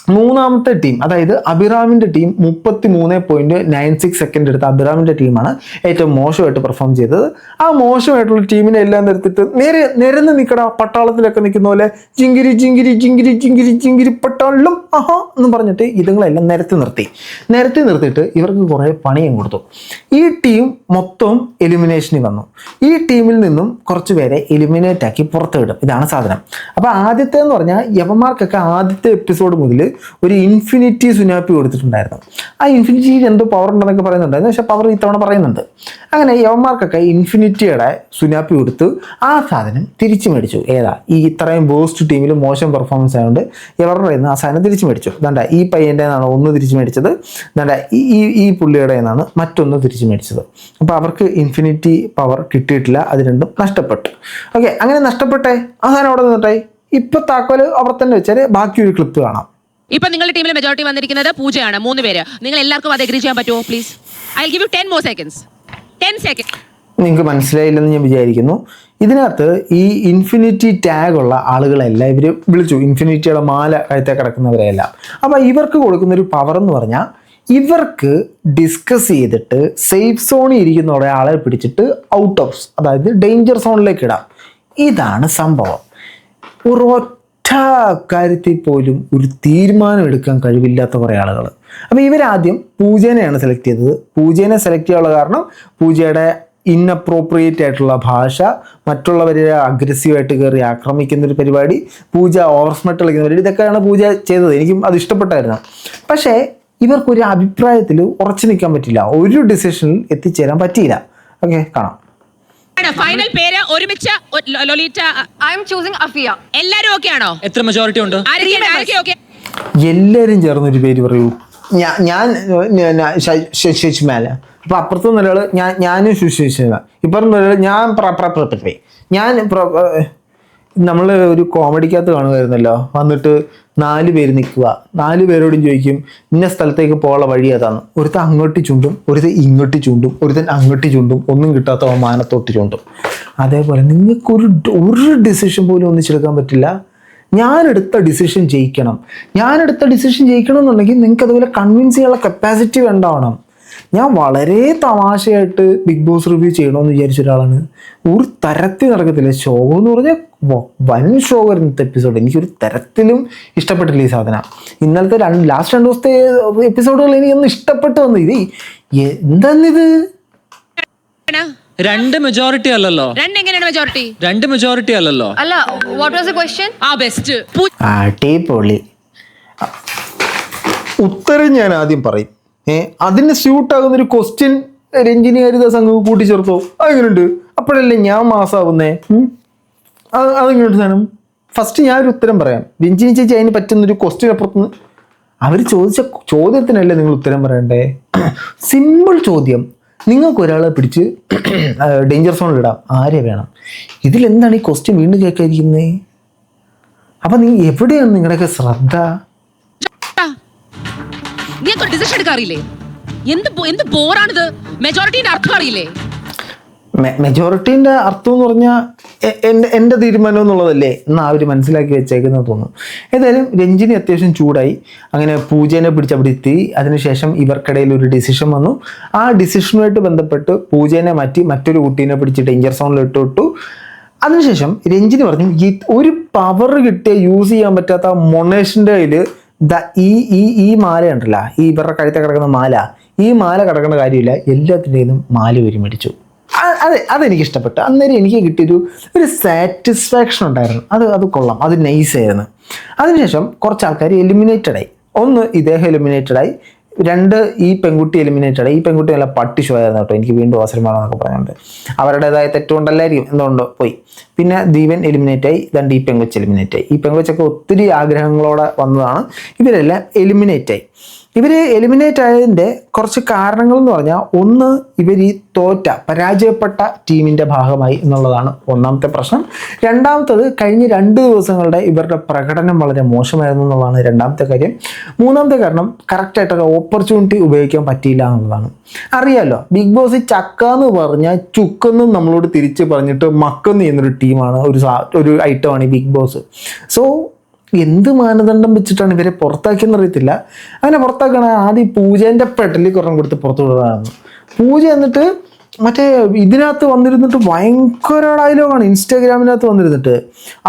3ാമത്തെ ടീം, അതായത് അഭിറാമിൻ്റെ ടീം 33.96 സെക്കൻഡ് എടുത്ത അഭിറാമിൻ്റെ ടീമാണ് ഏറ്റവും മോശമായിട്ട് പെർഫോം ചെയ്തത്. ആ മോശമായിട്ടുള്ള ടീമിനെ എല്ലാം നിർത്തിയിട്ട് നിരന്ന് നിൽക്കട, പട്ടാളത്തിലൊക്കെ നിൽക്കുന്ന പോലെ ജിങ്കിരി ജിങ്കിരി ജിങ്കിരി ജിങ്കിരി ജിങ്കിരി പട്ടാളം ആഹാ എന്ന് പറഞ്ഞിട്ട് ഇതുങ്ങളെല്ലാം നിരത്തി നിർത്തിയിട്ട് ഇവർക്ക് കുറേ പണിയും കൊടുത്തു. ഈ ടീം മൊത്തം എലിമിനേഷനിൽ വന്നു. ഈ ടീമിൽ നിന്നും കുറച്ച് പേരെ എലിമിനേറ്റ് ആക്കി പുറത്ത് വിടും. ഇതാണ് സാധനം. അപ്പോൾ ആദ്യത്തെ എന്ന് പറഞ്ഞാൽ യവന്മാർക്കൊക്കെ ആദ്യത്തെ എപ്പിസോഡ് മുതൽ ഒരു ഇൻഫിനിറ്റി സുനാപ്പി കൊടുത്തിട്ടുണ്ടായിരുന്നു. ആ ഇൻഫിനിറ്റിയിൽ എന്തോ പവർ ഉണ്ടെന്നൊക്കെ പറയുന്നുണ്ടായിരുന്നു, പക്ഷെ പവർ ഇത്തവണ പറയുന്നുണ്ട്. അങ്ങനെ യവന്മാർക്കൊക്കെ ഇൻഫിനിറ്റിയുടെ സുനാപ്പി കൊടുത്ത് ആ സാധനം തിരിച്ചു മേടിച്ചു. ഏതാ ഈ ഇത്രയും ബോസ്റ്റ് ടീമിൽ മോശം പെർഫോമൻസ് ആയതുകൊണ്ട് ഇവരുടെ കയ്യിൽ നിന്ന് ആ സാധനം തിരിച്ചു മേടിച്ചു. ദാണ്ട ഈ പയ്യൻ്റെ നിന്നാണ് ഒന്ന് തിരിച്ചു മേടിച്ചത്, ദാണ്ട ഈ പുള്ളിയുടെ നിന്നാണ് മറ്റൊന്ന് തിരിച്ചു മേടിച്ചത്. അപ്പോൾ അവർക്ക് ഇൻഫിനിറ്റി പവർ കിട്ടിയിട്ടില്ല, അത് രണ്ടും നഷ്ടപ്പെട്ടു. ഓക്കെ, അങ്ങനെ നഷ്ടപ്പെട്ടെ ആ സാധനം അവിടെ നിന്നിട്ടെ. ഇപ്പം താക്കോല് അവിടെ തന്നെ വെച്ചാൽ ബാക്കി ഒരു ക്ലിപ്പ് കാണാം. ഇപ്പൊ നിങ്ങളുടെ ടീമിൽ മെജോറിറ്റി വന്നിരിക്കുന്നത് പൂജയാണ്, 3 പേര്. നിങ്ങൾ എല്ലാവർക്കും അത് എഗ്രി ചെയ്യാൻ പറ്റുമോ please? I will give you 10 more seconds. 10 seconds. നിങ്ങൾക്ക് മനസ്സിലായില്ലെന്ന് ഞാൻ വിചാരിക്കുന്നു. ഇതിനകത്ത് ഈ ഇൻഫിനിറ്റി ടാഗ് ഉള്ള ആളുകളെല്ലാം ഇവർ വിളിച്ചു, ഇൻഫിനിറ്റിയുടെ മാല കഴുത്തെ കിടക്കുന്നവരെല്ലാം. അപ്പോൾ ഇവർക്ക് കൊടുക്കുന്നൊരു പവർ എന്ന് പറഞ്ഞാൽ ഇവർക്ക് ഡിസ്കസ് ചെയ്തിട്ട് സേഫ് സോണിൽ ഇരിക്കുന്ന ഒരാളെ പിടിച്ചിട്ട് ഔട്ട് ഓഫ്, അതായത് ഡേഞ്ചർ സോണിലേക്ക് ഇടാം. ഇതാണ് സംഭവം. ഒരൊറ്റ കാര്യത്തിൽ പോലും ഒരു തീരുമാനം എടുക്കാൻ കഴിവില്ലാത്ത കുറേ ആളുകൾ. അപ്പോൾ ഇവരാദ്യം പൂജേനെയാണ് സെലക്ട് ചെയ്തത്. പൂജേനെ സെലക്ട് ചെയ്യാനുള്ള കാരണം പൂജയുടെ ഇൻഅപ്രോപ്രിയേറ്റ് ആയിട്ടുള്ള ഭാഷ, മറ്റുള്ളവരെ അഗ്രസീവായിട്ട് കയറി ആക്രമിക്കുന്ന ഒരു പരിപാടി, പൂജ ഓവർ സ്മാർട്ട് കളിക്കുന്ന പരിപാടി, ഇതൊക്കെയാണ് പൂജ ചെയ്തത്. എനിക്കും അത് ഇഷ്ടപ്പെട്ടായിരുന്നു. പക്ഷേ ഇവർക്കൊരു അഭിപ്രായത്തിൽ ഉറച്ചു നിൽക്കാൻ പറ്റില്ല, ഒരു ഡിസിഷനിൽ എത്തിച്ചേരാൻ പറ്റിയില്ല. ഓക്കെ, കാണാം. ഫൈനൽ പേര് ഒരുമിച്ച് Lolita. I am choosing Afiya. എല്ലാരും ഓക്കെ ആണോ? എത്ര മെജോറിറ്റി ഉണ്ട്? എല്ലാവരും ചേർന്നൊരു പേര് പറയൂ. ഞാൻ ശുശ്മേല. അപ്പൊ അപ്പുറത്ത് ഒരാൾ ഞാനും ശുശ്മേല, ഇപ്പുറം ഞാൻ നമ്മൾ ഒരു കോമഡിക്കകത്ത് കാണുമായിരുന്നല്ലോ, വന്നിട്ട് 4 പേര് നിൽക്കുക, 4 പേരോടും ചോദിക്കും ഇന്ന സ്ഥലത്തേക്ക് പോകാനുള്ള വഴി ഏതാന്ന്. ഒരുത്തൻ അങ്ങോട്ട് ചൂണ്ടും, ഒരുത്തൻ ഇങ്ങോട്ട് ചൂണ്ടും, ഒരുത്തൻ അങ്ങോട്ട് ചൂണ്ടും, ഒന്നും കിട്ടാത്ത മാനത്തോട്ട് ചൂണ്ടും. അതേപോലെ നിങ്ങൾക്കൊരു ഡിസിഷൻ പോലും ഒന്നിച്ചെടുക്കാൻ പറ്റില്ല. ഞാനെടുത്ത ഡിസിഷൻ ജയിക്കണം. എന്നുണ്ടെങ്കിൽ നിങ്ങൾക്ക് അതുപോലെ കൺവിൻസ് ചെയ്യാനുള്ള കപ്പാസിറ്റി ഉണ്ടാവണം. ഞാൻ വളരെ തമാശയായിട്ട് ബിഗ് ബോസ് റിവ്യൂ ചെയ്യണമെന്ന് വിചാരിച്ച ഒരാളാണ്. ഒരു തരത്തിൽ നടക്കത്തില്ല. ഷോ എന്ന് പറഞ്ഞാൽ വൻ ഷോ വരുന്നത്തെ എപ്പിസോഡ് എനിക്കൊരു തരത്തിലും ഇഷ്ടപ്പെട്ടില്ല ഈ സാധനം. ഇന്നലത്തെ ലാസ്റ്റ് 2 ദിവസത്തെ എപ്പിസോഡുകൾ എനിക്കൊന്നും ഇഷ്ടപ്പെട്ടു വന്നു. ഇത് എന്താന്നിത്? 2 മെജോറിറ്റി അല്ലല്ലോ. 2 മെജോറിറ്റി അല്ലല്ലോ. അല്ല, what was the question? Best. അടിപൊളി. ഉത്തരം ഞാൻ ആദ്യം പറയും. അതിന് സ്യൂട്ടാകുന്ന ഒരു ക്വസ്റ്റ്യൻ രഞ്ജിനി ഹരിദാസ് അങ്ങ് കൂട്ടിച്ചേർത്തോ, അതെങ്ങനെയുണ്ട്? അപ്പോഴല്ലേ ഞാൻ മാസാവുന്നേ. അതെങ്ങനെയുണ്ട് സാധനം? ഫസ്റ്റ് ഞാനൊരു ഉത്തരം പറയാം. രഞ്ജിനി ചേച്ചി അതിന് പറ്റുന്നൊരു ക്വസ്റ്റ്യൻ അപ്പുറത്തുനിന്ന് അവർ ചോദിച്ച ചോദ്യത്തിനല്ലേ നിങ്ങൾ ഉത്തരം പറയണ്ടേ? സിമ്പിൾ ചോദ്യം. നിങ്ങൾക്ക് ഒരാളെ പിടിച്ച് ഡേഞ്ചർ സോണിൽ ഇടാം, ആരെ വേണം? ഇതിലെന്താണ് ഈ ക്വസ്റ്റ്യൻ വീണ്ടും കേൾക്കാതിരിക്കുന്നത്? അപ്പം എവിടെയാണ് നിങ്ങളുടെയൊക്കെ ശ്രദ്ധ? ഡിസിഷൻ എടുക്കാറില്ലേ? എന്ത് ബോറാണിത്? മെജോറിറ്റിന്റെ അർത്ഥം അറിയില്ലേ? മെജോറിറ്റീൻ്റെ അർത്ഥം എന്ന് പറഞ്ഞാൽ എൻ്റെ തീരുമാനം എന്നുള്ളതല്ലേ എന്ന് അവർ മനസ്സിലാക്കി വെച്ചേക്കുന്നത് തോന്നുന്നു. ഏതായാലും രഞ്ജിനി അത്യാവശ്യം ചൂടായി. അങ്ങനെ പൂജേനെ പിടിച്ച് അവിടെ എത്തി. അതിനുശേഷം ഇവർക്കിടയിൽ ഒരു ഡിസിഷൻ വന്നു. ആ ഡിസിഷനുമായിട്ട് ബന്ധപ്പെട്ട് പൂജേനെ മാറ്റി മറ്റൊരു കുട്ടീനെ പിടിച്ച് ഡേഞ്ചർ സോണിൽ ഇട്ടു. അതിനുശേഷം രഞ്ജിനി പറഞ്ഞു, ഈ ഒരു പവർ കിട്ടിയ യൂസ് ചെയ്യാൻ പറ്റാത്ത മൊണേഷിൻ്റെ കയ്യിൽ ഈ മാല ഉണ്ടല്ല, ഈ ഇവരുടെ കഴുത്തെ കിടക്കുന്ന മാല, ഈ മാല കിടക്കേണ്ട കാര്യമില്ല, എല്ലാത്തിൻ്റെയും മാല ഒരു മേടിച്ചു. അതെനിക്ക് ഇഷ്ടപ്പെട്ടു. അന്നേരം എനിക്ക് കിട്ടിയൊരു സാറ്റിസ്ഫാക്ഷൻ ഉണ്ടായിരുന്നു. അത് കൊള്ളാം, അത് നൈസായിരുന്നു. അതിനുശേഷം കുറച്ച് ആൾക്കാർ എലിമിനേറ്റഡായി. 1 ഇദ്ദേഹം എലിമിനേറ്റഡായി, 2 ഈ പെൺകുട്ടി എലിമിനേറ്റഡായി. ഈ പെൺകുട്ടി നല്ല പട്ടി ഷോ ആയിരുന്നു കേട്ടോ. എനിക്ക് വീണ്ടും അവസരം വേണമെന്നൊക്കെ പറഞ്ഞുകൊണ്ട് അവരുടേതായ തെറ്റുകൊണ്ടല്ലായിരിക്കും, എന്തുകൊണ്ടോ പോയി. പിന്നെ ദീപൻ എലിമിനേറ്റായി, 2 ഈ പെങ്കൊച്ച് എലിമിനേറ്റായി. ഈ പെങ്കൊച്ചൊക്കെ ഒത്തിരി ആഗ്രഹങ്ങളോടെ വന്നതാണ്. ഇവരെല്ലാം എലിമിനേറ്റായി. ഇവർ എലിമിനേറ്റ് ആയതിൻ്റെ കുറച്ച് കാരണങ്ങൾ എന്ന് പറഞ്ഞാൽ, 1 ഇവർ ഈ പരാജയപ്പെട്ട ടീമിൻ്റെ ഭാഗമായി എന്നുള്ളതാണ് ഒന്നാമത്തെ പ്രശ്നം. രണ്ടാമത്തത് കഴിഞ്ഞ 2 ദിവസങ്ങളുടെ ഇവരുടെ പ്രകടനം വളരെ മോശമായിരുന്നു എന്നുള്ളതാണ് രണ്ടാമത്തെ കാര്യം. മൂന്നാമത്തെ കാരണം കറക്റ്റായിട്ടൊരു ഓപ്പർച്യൂണിറ്റി ഉപയോഗിക്കാൻ പറ്റിയില്ല എന്നുള്ളതാണ്. അറിയാമല്ലോ, ബിഗ് ബോസ് ചക്ക എന്ന് പറഞ്ഞാൽ ചുക്കെന്നും നമ്മളോട് തിരിച്ച് പറഞ്ഞിട്ട് മക്കെന്ന് ചെയ്യുന്നൊരു ടീമാണ്, ഒരു ഐറ്റമാണ് ഈ ബിഗ് ബോസ്. സോ എന്ത് മാനദണ്ഡം വെച്ചിട്ടാണ് ഇവരെ പുറത്താക്കിയെന്ന് അറിയത്തില്ല. അങ്ങനെ പുറത്താക്കണ ആദ്യം പൂജേൻ്റെ പെട്ടലിൽ കുറഞ്ഞു കൊടുത്ത് പുറത്തു വിടുന്നതാണ്. പൂജ എന്നിട്ട് മറ്റേ ഇതിനകത്ത് വന്നിരുന്നിട്ട് ഭയങ്കര ഡയലോഗാണ്, ഇൻസ്റ്റാഗ്രാമിനകത്ത് വന്നിരുന്നിട്ട്.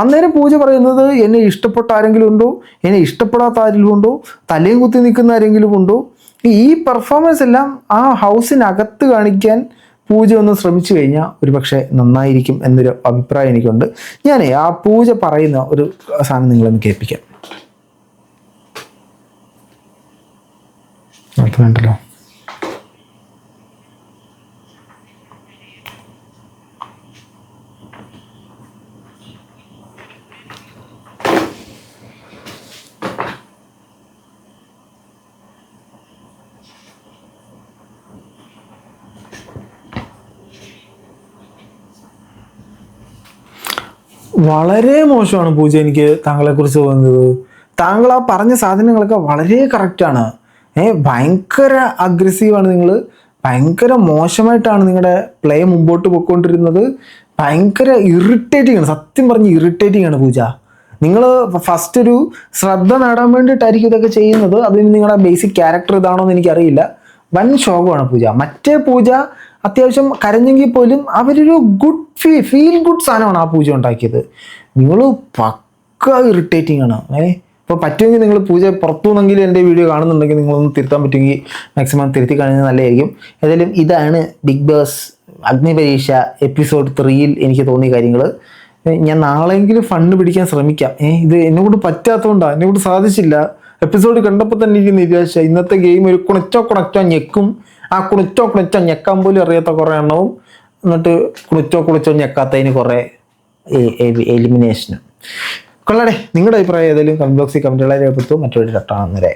അന്നേരം പൂജ പറയുന്നത്, എന്നെ ഇഷ്ടപ്പെട്ട ആരെങ്കിലും ഉണ്ടോ, എന്നെ ഇഷ്ടപ്പെടാത്ത ആരെങ്കിലും ഉണ്ടോ, തലയും കുത്തി നിൽക്കുന്ന ആരെങ്കിലും ഉണ്ടോ? ഈ പെർഫോമൻസ് എല്ലാം ആ ഹൗസിനകത്ത് കാണിക്കാൻ പൂജ ഒന്ന് ശ്രമിച്ചു കഴിഞ്ഞാൽ ഒരുപക്ഷെ നന്നായിരിക്കും എന്നൊരു അഭിപ്രായം എനിക്കുണ്ട്. ഞാൻ ആ പൂജ പറയുന്ന ഒരു സാധനം നിങ്ങളൊന്ന് കേൾപ്പിക്കാം. വേണ്ടല്ലോ. വളരെ മോശമാണ് പൂജ എനിക്ക് താങ്കളെക്കുറിച്ച് തോന്നുന്നത്. താങ്കൾ ആ പറഞ്ഞ സാധനങ്ങളൊക്കെ വളരെ കറക്റ്റാണ്. ഭയങ്കര അഗ്രസീവാണ് നിങ്ങൾ, ഭയങ്കര മോശമായിട്ടാണ് നിങ്ങളുടെ പ്ലേ മുമ്പോട്ട് പോയിക്കൊണ്ടിരുന്നത്. ഭയങ്കര ഇറിറ്റേറ്റിംഗ് ആണ്, സത്യം പറഞ്ഞ് ഇറിറ്റേറ്റിംഗ് ആണ് പൂജ. നിങ്ങൾ ഫസ്റ്റ് ഒരു ശ്രദ്ധ നേടാൻ വേണ്ടിയിട്ടായിരിക്കും ഇതൊക്കെ ചെയ്യുന്നത്. അതിന് നിങ്ങളുടെ ബേസിക് ക്യാരക്ടർ ഇതാണോ എന്ന് എനിക്കറിയില്ല. വൻ ശോകമാണ് പൂജ. മറ്റേ പൂജ അത്യാവശ്യം കരഞ്ഞെങ്കിൽ പോലും അവരൊരു ഗുഡ് ഫീൽ ഗുഡ് സാധനമാണ് ആ പൂജ ഉണ്ടാക്കിയത്. നിങ്ങൾ പക്ക ഇറിറ്റേറ്റിംഗ് ആണ്. ഇപ്പോൾ പറ്റുമെങ്കിൽ നിങ്ങൾ പൂജ പുറത്തു നിന്നെങ്കിലും എൻ്റെ വീഡിയോ കാണുന്നുണ്ടെങ്കിൽ നിങ്ങളൊന്ന് തിരുത്താൻ പറ്റുമെങ്കിൽ മാക്സിമം തിരുത്തി കഴിഞ്ഞാൽ നല്ലതായിരിക്കും. ഏതായാലും ഇതാണ് ബിഗ് ബോസ് അഗ്നിപരീക്ഷ എപ്പിസോഡ് 3 എനിക്ക് തോന്നിയ കാര്യങ്ങൾ. ഞാൻ നാളെയെങ്കിലും ഫണ്ട് പിടിക്കാൻ ശ്രമിക്കാം. ഇത് എന്നെക്കൊണ്ട് പറ്റാത്തതുകൊണ്ടാണ്, എന്നെക്കൊണ്ട് സാധിച്ചില്ല. എപ്പിസോഡ് കണ്ടപ്പോൾ തന്നെ എനിക്ക് നിരാശ. ഇന്നത്തെ ഗെയിം ഒരു കുണച്ചോ ഞെക്കും, ആ കുണച്ചോ ഞെക്കാൻ പോലും അറിയാത്ത കുറേ എണ്ണവും, എന്നിട്ട് കുണച്ചോ ഞെക്കാത്തതിന് കുറേ എലിമിനേഷനും. കൊള്ളാടെ, നിങ്ങളുടെ അഭിപ്രായം ഏതെങ്കിലും കമന്റ് ബോക്സിൽ കമന്റുകളായി രേഖപ്പെടുത്തും. മറ്റൊരു ചട്ടാണെന്നേ.